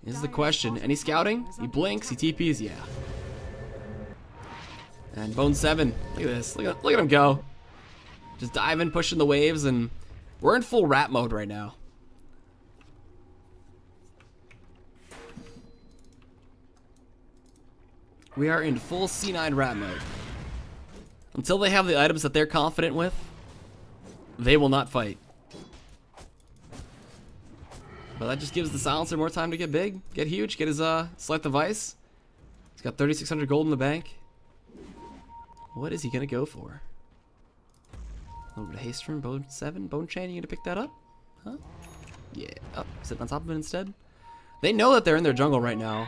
Is the question. Any scouting? He blinks, he TPs, yeah. And Bone 7, look at this. Look at him go. Just diving, pushing the waves, and we're in full rat mode right now. We are in full C9 rat mode. Until they have the items that they're confident with, they will not fight. But that just gives the silencer more time to get big, get huge, get his Slight the Vice. He's got 3,600 gold in the bank. What is he gonna go for? A little bit of haste from Bone 7. Bone Chain, you gonna pick that up? Huh? Yeah. Oh, sitting on top of it instead. They know that they're in their jungle right now.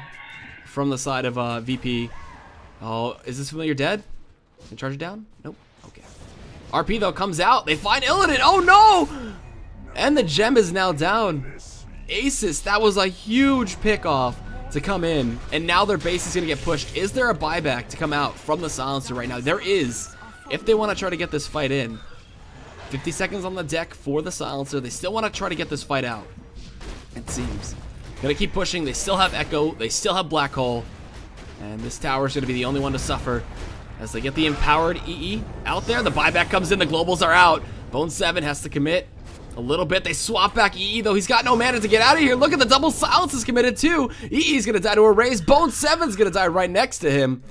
From the side of VP. Oh, is this familiar dead? Can I charge it down? Nope. Okay. RP though comes out. They find Illidan. Oh no! And the gem is now down. Asus, that was a huge pick off to come in, and now their base is going to get pushed. Is there a buyback to come out from the silencer right now? There is, if they want to try to get this fight in. 50 seconds on the deck for the silencer. They still want to try to get this fight out, it seems. Gonna keep pushing. They still have Echo, they still have Black Hole, and this tower is going to be the only one to suffer as they get the empowered EE out there. The buyback comes in, the globals are out. Bone 7 has to commit a little bit. They swap back EE, though. He's got no mana to get out of here. Look at the double silence is committed, too. EE's going to die to a raise. Bone 7's going to die right next to him.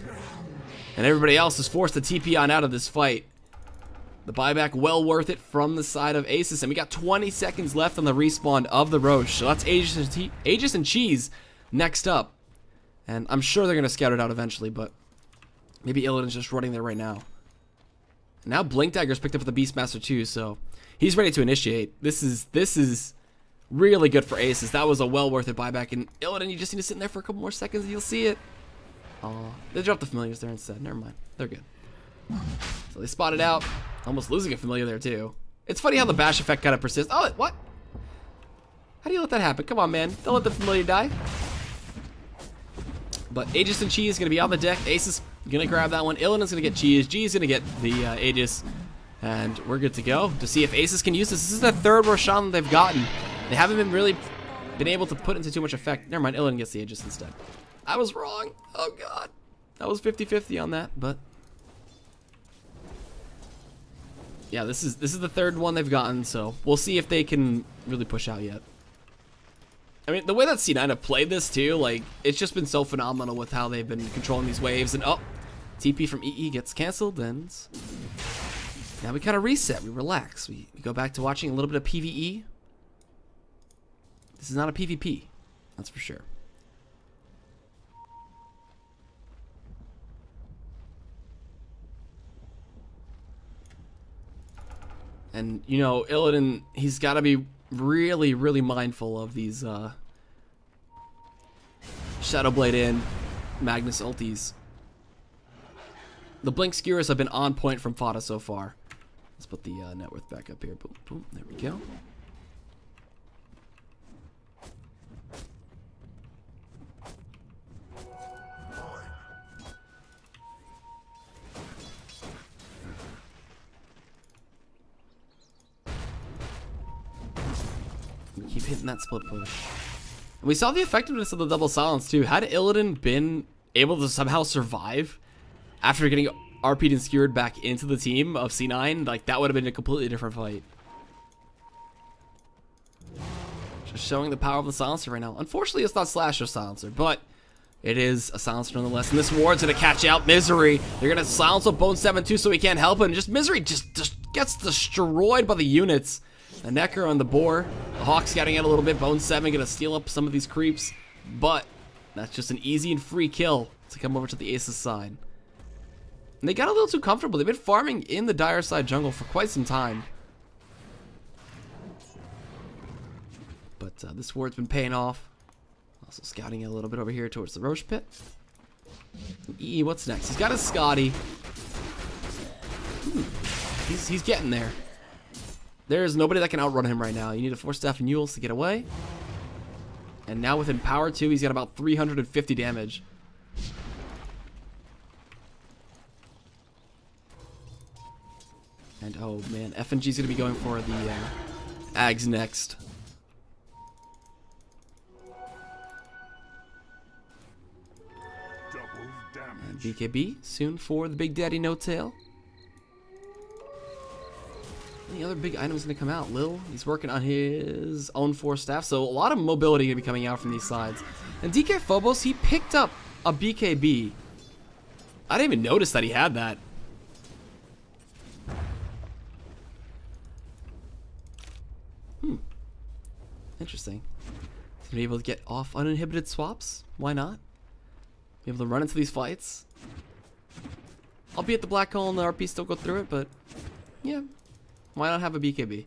And everybody else is forced to TP on out of this fight. The buyback well worth it from the side of Asus. And we got 20 seconds left on the respawn of the Roche. So that's Aegis and Cheese next up. And I'm sure they're going to scout it out eventually, but maybe Illidan's just running there right now. And now Blink Dagger's picked up with the Beastmaster, too, so he's ready to initiate. This is really good for Aces. That was a well worth it buyback. And Illidan, you just need to sit in there for a couple more seconds and you'll see it. Oh, they dropped the familiars there instead. Never mind. They're good. So they spotted out. Almost losing a familiar there too. It's funny how the bash effect kind of persists. Oh, what? How do you let that happen? Come on, man. Don't let the familiar die. But Aegis and Cheese is going to be on the deck. Ace is going to grab that one. Illidan's going to get Cheese. G is going to get the Aegis. And we're good to go to see if Aces can use this. This is the third Roshan they've gotten. They haven't been really been able to put into too much effect. Never mind, Illidan gets the Aegis instead. I was wrong. Oh god. That was 50-50 on that, but yeah, this is the third one they've gotten, so we'll see if they can really push out yet. I mean, the way that C9 have played this too, like, it's just been so phenomenal with how they've been controlling these waves. And oh, TP from EE gets canceled, and now we kind of reset, we relax, we go back to watching a little bit of PvE. This is not a PvP, that's for sure. And, you know, Illidan, he's got to be really, really mindful of these Shadowblade in Magnus ultis. The Blink Skewers have been on point from Fada so far. Let's put the net worth back up here. Boom, boom, there we go. Keep hitting that split push. And we saw the effectiveness of the double silence too. Had Illidan been able to somehow survive after getting RP'd and skewered back into the team of C9, like that would have been a completely different fight. Just showing the power of the silencer right now. Unfortunately, it's not Slasher silencer, but it is a silencer nonetheless. And this ward's gonna catch out Misery. They're gonna silence up Bone 7 too, so he can't help him. Just Misery just gets destroyed by the units. A Necker on the boar. The Hawk scouting out a little bit. Bone 7 gonna steal up some of these creeps, but that's just an easy and free kill to come over to the ASUS side. And they got a little too comfortable. They've been farming in the Dire side jungle for quite some time. But this ward's been paying off. Also scouting a little bit over here towards the Roche pit. E, what's next? He's got his Scotty. He's getting there. There's nobody that can outrun him right now. You need a 4-staff and Yules to get away. And now with Empower 2, he's got about 350 damage. And oh man, FNG's gonna be going for the Ags next. And BKB soon for the Big Daddy No Tail. Any other big items gonna come out? Lil, he's working on his own 4-staff, so a lot of mobility gonna be coming out from these sides. And DK Phobos, he picked up a BKB. I didn't even notice that he had that. Interesting. He's gonna be able to get off uninhibited swaps. Why not? Be able to run into these fights. Albeit the Black Hole and the RP still go through it, but yeah. Why not have a BKB?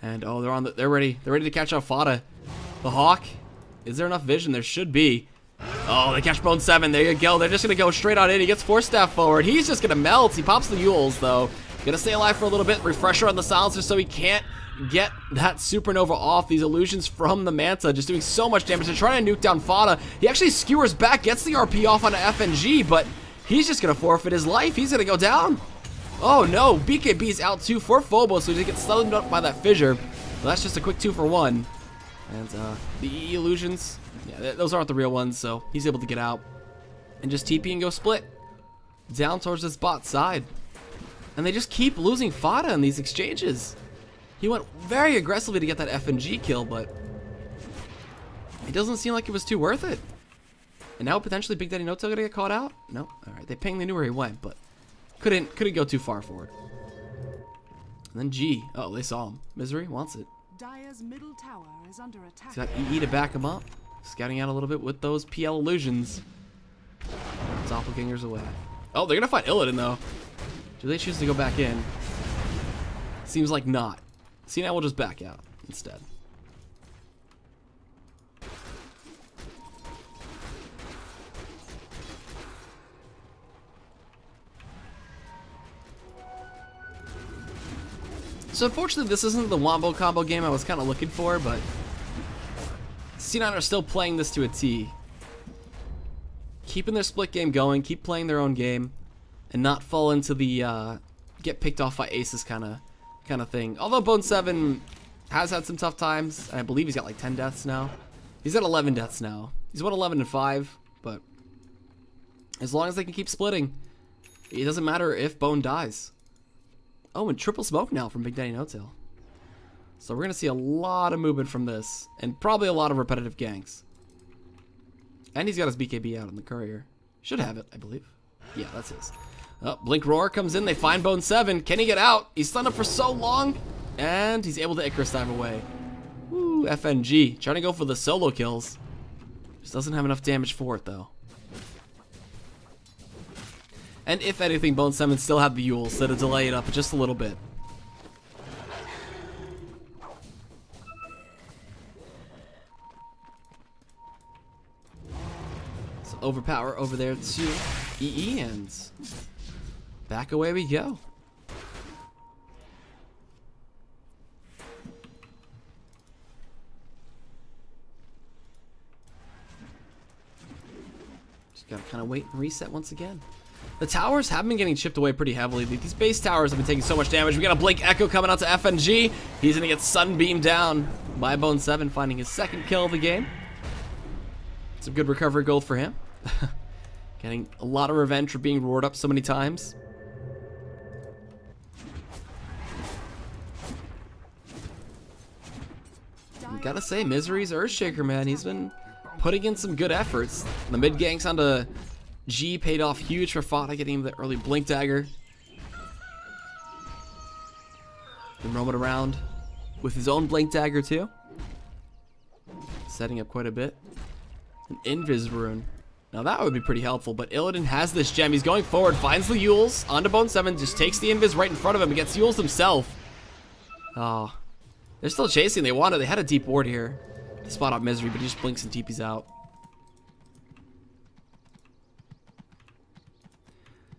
And oh, they're ready. They're ready to catch out Fada. The Hawk. Is there enough vision? There should be. Oh, they catch Bone 7. There you go. They're just gonna go straight on in. He gets 4-staff forward. He's just gonna melt. He pops the Yules though. Gonna stay alive for a little bit. Refresher on the silencer so he can't get that supernova off. These illusions from the Manta just doing so much damage. They're trying to nuke down Fada. He actually skewers back, gets the RP off on an FNG, but he's just gonna forfeit his life. He's gonna go down. Oh no, BKB's out too for Phobos, so he gets stunned up by that fissure. Well, that's just a quick 2 for 1. And the EE illusions, yeah, those aren't the real ones, so he's able to get out. And just TP and go split. Down towards this bot side. And they just keep losing Fada in these exchanges. He went very aggressively to get that FNG kill, but it doesn't seem like it was too worth it. And now potentially Big Daddy No Tail gonna get caught out? No, alright, they pinged, they knew where he went, but couldn't go too far forward. And then G. Oh, they saw him. Misery wants it. Dire's middle tower is under attack. He's got EE to back him up. Scouting out a little bit with those PL illusions. Doppelgangers away. Oh, they're gonna fight Illidan though. Do they choose to go back in? Seems like not. C9 will just back out instead. So unfortunately, this isn't the Wombo combo game I was kind of looking for, but C9 are still playing this to a T. Keeping their split game going, keep playing their own game, and not fall into the get picked off by aces kind of thing. Although Bone 7 has had some tough times, and I believe he's got like 10 deaths now. He's got 11 deaths now. He's won 11 and 5, but as long as they can keep splitting, it doesn't matter if Bone dies. Oh, and triple smoke now from Big Daddy No-Tail. So we're gonna see a lot of movement from this, and probably a lot of repetitive ganks. And he's got his BKB out on the courier. Should have it, I believe. Yeah, that's his. Oh, Blink Roar comes in. They find Bone 7. Can he get out? He's stunned up for so long. And he's able to Icarus dive away. Woo, FNG. Trying to go for the solo kills. Just doesn't have enough damage for it, though. And if anything, Bone 7 still had the Yule, so to delay it up just a little bit. So overpower over there to EE, and back away we go. Just gotta kind of wait and reset once again. The towers have been getting chipped away pretty heavily. These base towers have been taking so much damage. We got a Blink Echo coming out to FNG. He's gonna get sunbeamed down by Bone 7, finding his second kill of the game. Some good recovery gold for him. Getting a lot of revenge for being roared up so many times. Gotta say, Misery's Earthshaker, man. He's been putting in some good efforts. The mid ganks onto G paid off huge for Fada, getting him the early Blink Dagger. Been roaming around with his own Blink Dagger too. Setting up quite a bit. An Invis Rune. Now that would be pretty helpful, but Illidan has this gem. He's going forward, finds the Yules onto Bone 7, just takes the Invis right in front of him and gets Yules himself. Oh, they're still chasing. They wanted. They had a deep ward here to spot out Misery, but he just blinks and TP's out.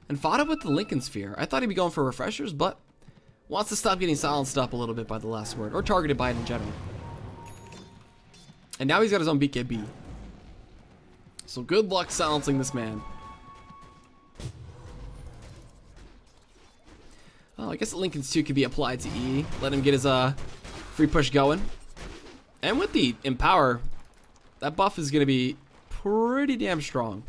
And Fada with the Lincoln Sphere. I thought he'd be going for refreshers, but wants to stop getting silenced up a little bit by the last word, or targeted by it in general. And now he's got his own BKB. So good luck silencing this man. Oh, I guess the Lincoln's 2 could be applied to E. Let him get his free push going. And with the Empower, that buff is going to be pretty damn strong.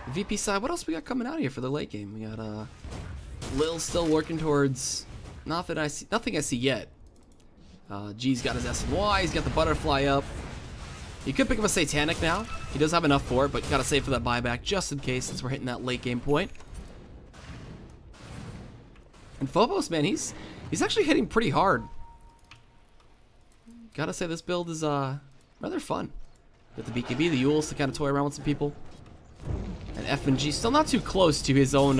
VP side, what else we got coming out here for the late game? We got Lil still working towards nothing I see yet. G's got his S and Y, he's got the butterfly up. He could pick up a Satanic now. He does have enough for it, but gotta save for that buyback just in case, since we're hitting that late game point. And Phobos, man, he's actually hitting pretty hard. Gotta say this build is rather fun. With the BKB, the Yules to kind of toy around with some people. And FNG still not too close to his own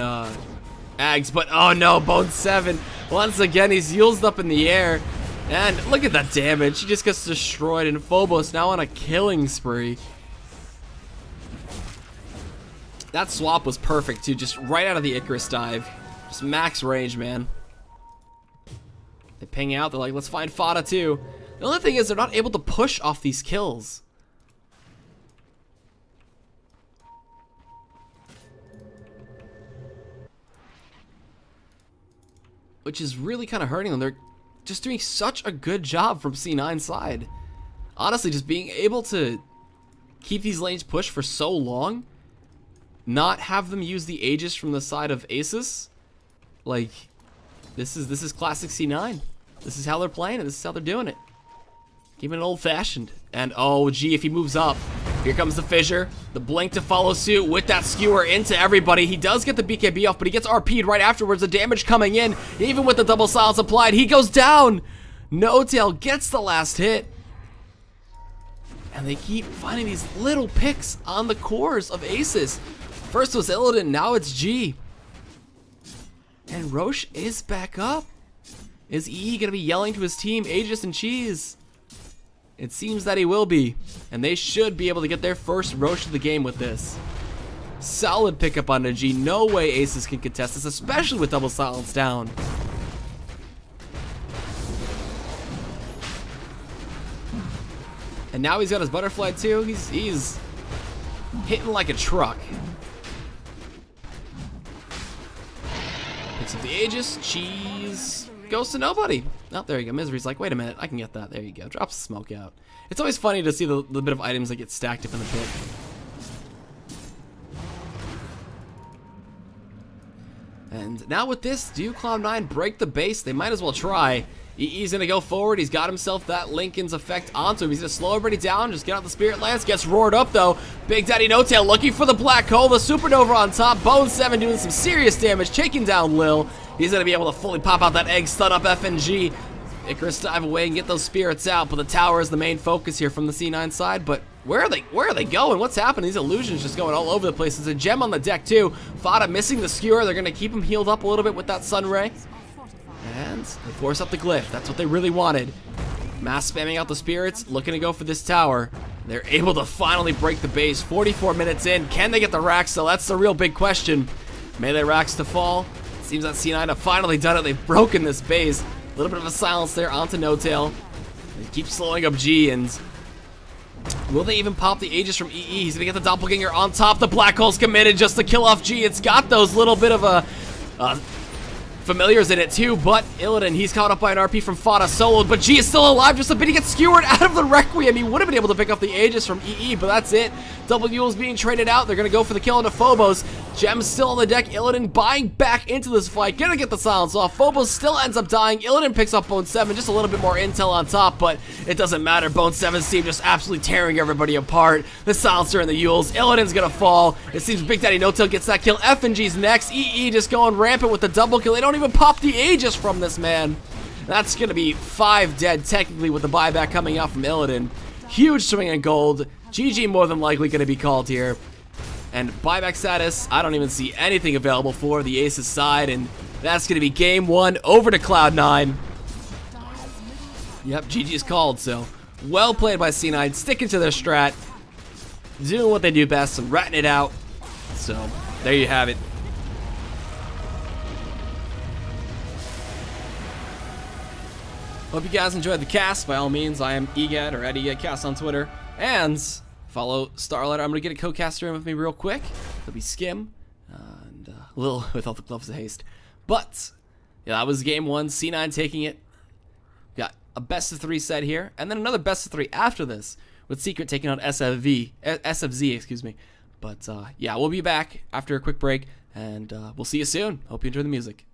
Ags, but oh no, Bone 7. Once again, he's Yulesed up in the air. And look at that damage. He just gets destroyed, and Phobos now on a killing spree. That swap was perfect too, just right out of the Icarus dive. Just max range, man. They ping out, they're like, let's find Fada too. The only thing is they're not able to push off these kills. Which is really kind of hurting them. They're just doing such a good job from C9's side. Honestly, just being able to keep these lanes pushed for so long, not have them use the Aegis from the side of ASUS. Like, this is classic C9. This is how they're playing it. This is how they're doing it. Keeping it old-fashioned. And oh, gee, if he moves up, here comes the fissure. The blink to follow suit with that skewer into everybody. He does get the BKB off, but he gets RP'd right afterwards. The damage coming in, even with the double silence applied. He goes down. No-Tail gets the last hit. And they keep finding these little picks on the cores of ASUS. First was Illidan, now it's G. And Roche is back up. Is E gonna be yelling to his team, Aegis and Cheese? It seems that he will be, and they should be able to get their first Roche of the game with this. Solid pickup on a G. No way ASUS can contest this, especially with double silence down. And now he's got his butterfly too. He's hitting like a truck. So the Aegis, cheese, goes to nobody. Oh, there you go. Misery's like, wait a minute, I can get that. There you go. Drops the smoke out. It's always funny to see the bit of items that get stacked up in the pit. And now with this, do Cloud9 break the base? They might as well try. EE's gonna go forward. He's got himself that Lincoln's effect onto him. He's gonna slow everybody down. Just get out the Spirit Lance. Gets roared up though. Big Daddy No Tail looking for the black hole. The Supernova on top. Bone 7 doing some serious damage, taking down Lil. He's gonna be able to fully pop out that egg, stun up FNG. Icarus dive away and get those spirits out. But the tower is the main focus here from the C9 side. But where are they going? What's happening? These illusions just going all over the place. There's a gem on the deck too. Fada missing the skewer. They're gonna keep him healed up a little bit with that sun ray. And they force up the glyph. That's what they really wanted. Mass spamming out the spirits, looking to go for this tower. They're able to finally break the base. 44 minutes in. Can they get the racks? So that's the real big question. Melee racks to fall. Seems that C9 have finally done it. They've broken this base. A little bit of a silence there onto No Tail. They keep slowing up G, and will they even pop the Aegis from EE? He's gonna get the doppelganger on top. The black hole's committed just to kill off G. It's got those little bit of a familiars in it too, but Illidan, he's caught up by an RP from Fada soloed, but G is still alive just a bit. He gets skewered out of the Requiem. He would have been able to pick up the Aegis from EE, but that's it. Double Yule's being traded out. They're going to go for the kill into Phobos. Gem's still on the deck. Illidan buying back into this fight. Gonna get the silence off. Phobos still ends up dying. Illidan picks up Bone 7. Just a little bit more intel on top, but it doesn't matter. Bone 7's team just absolutely tearing everybody apart. The silencer and the Yules. Illidan's gonna fall. It seems Big Daddy No Tail gets that kill. FNG's next. EE just going rampant with the double kill. They don't even pop the Aegis from this man. That's gonna be 5 dead technically with the buyback coming out from Illidan. Huge swing in gold. GG more than likely gonna be called here. And buyback status, I don't even see anything available for the ASUS side, and that's going to be game 1 over to Cloud9. Yep, GG's called, so well played by C9, sticking to their strat, doing what they do best and ratting it out. So, there you have it. Hope you guys enjoyed the cast. By all means, I am EGAD, or @EGADcast on Twitter, and follow Starlighter. I'm going to get a co-caster in with me real quick. It'll be Skim, and Lil with all the gloves of haste. But, yeah, that was game 1. C9 taking it. Got a best of 3 set here, and then another best of 3 after this, with Secret taking on SFZ, excuse me. But, yeah, we'll be back after a quick break, and we'll see you soon. Hope you enjoy the music.